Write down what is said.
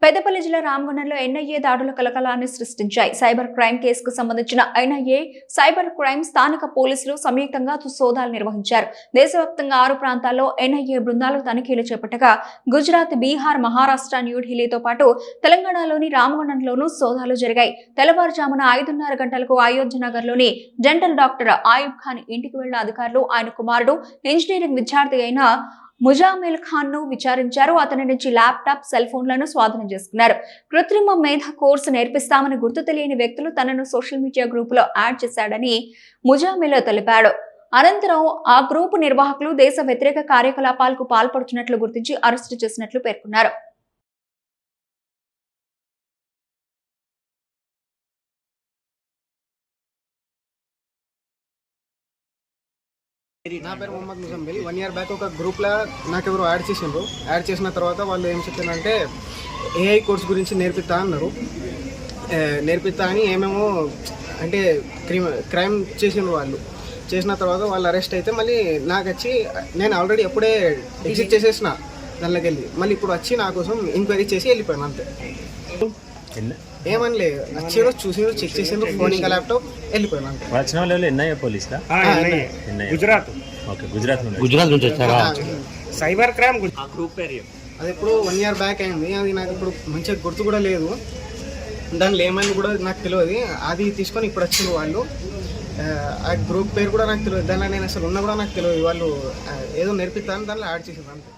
పెద్దపల్లి జిల్లా రామగుండంలో ఎన్ఐఏ దాడుల కలకలాన్ని సృష్టించాయి. సైబర్ క్రైమ్ కేసుకు సంబంధించిన ఎన్ఐఏ, సైబర్ క్రైమ్ స్థానిక పోలీసులు సంయుక్తంగా సోదాలు నిర్వహించారు. దేశవ్యాప్తంగా 6 ప్రాంతాల్లో ఎన్ఐఏ బృందాలు తనిఖీలు చేపట్టగా గుజరాత్, బీహార్, మహారాష్ట్ర, న్యూఢిల్లీతో పాటు తెలంగాణలోని రామగుండంలోనూ సోదాలు జరిగాయి. తెల్లవారుజామున 5:30 గంటలకు అయోధ్య నగర్లోని జనరల్ డాక్టర్ ఆయుబ్ ఖాన్ ఇంటికి వెళ్లిన అధికారులు ఆయన కుమారుడు ఇంజనీరింగ్ విద్యార్థి అయిన ముజామిల్ ఖాన్ ను విచారించారు. అతని నుంచి ల్యాప్టాప్, సెల్ ఫోన్లను స్వాధీనం చేసుకున్నారు. కృత్రిమ మేధ కోర్సు నేర్పిస్తామని గుర్తు తెలియని వ్యక్తులు తనను సోషల్ మీడియా గ్రూపులో యాడ్ చేశాడని ముజామిల్ తెలిపాడు. అనంతరం ఆ గ్రూపు నిర్వాహకులు దేశ వ్యతిరేక కార్యకలాపాలకు పాల్పడుతున్నట్లు గుర్తించి అరెస్టు చేసినట్లు పేర్కొన్నారు. నా పేరు మొహమ్మద్ ముజమ్మిల్. 1 year బ్యాక్ ఒక గ్రూప్లో నాకెవరు యాడ్ చేసిండ్రు. యాడ్ చేసిన తర్వాత వాళ్ళు ఏం చెప్పారంటే ఏఐ కోర్స్ గురించి నేర్పిస్తా అన్నారు. నేర్పిస్తా అని ఏమేమో అంటే క్రైమ్ చేసిండ్రు. వాళ్ళు చేసిన తర్వాత వాళ్ళు అరెస్ట్ అయితే మళ్ళీ నాకు వచ్చి నేను ఆల్రెడీ ఎప్పుడే ఎగ్జిట్ చేసేసిన దానిలోకి వెళ్ళి మళ్ళీ ఇప్పుడు వచ్చి నా కోసం ఎంక్వైరీ చేసి వెళ్ళిపోయాను అంతే. ఏమని లేదు, వచ్చి చూసిండ్రు, చెక్ చేసిండ్రు, ఫోన్ ఇంకా ల్యాప్టాప్, వెళ్ళిపోయాను అంతే. గుజరాత్ నుంచి వచ్చారా? సైబర్ క్రైమ్ అది ఎప్పుడు 1 year బ్యాక్ అయింది. అది నాకు ఇప్పుడు మంచిగా గుర్తు కూడా లేదు. దానిలో ఏమైంది కూడా నాకు తెలియదు. అది తీసుకొని ఇప్పుడు వచ్చిండ్రు వాళ్ళు. ఆ గ్రూప్ పేరు కూడా నాకు తెలియదు. దానిలో నేను అసలు ఉన్నా కూడా నాకు తెలియదు. వాళ్ళు ఏదో నేర్పిస్తాను దానిలో యాడ్ చేసేది అంతే.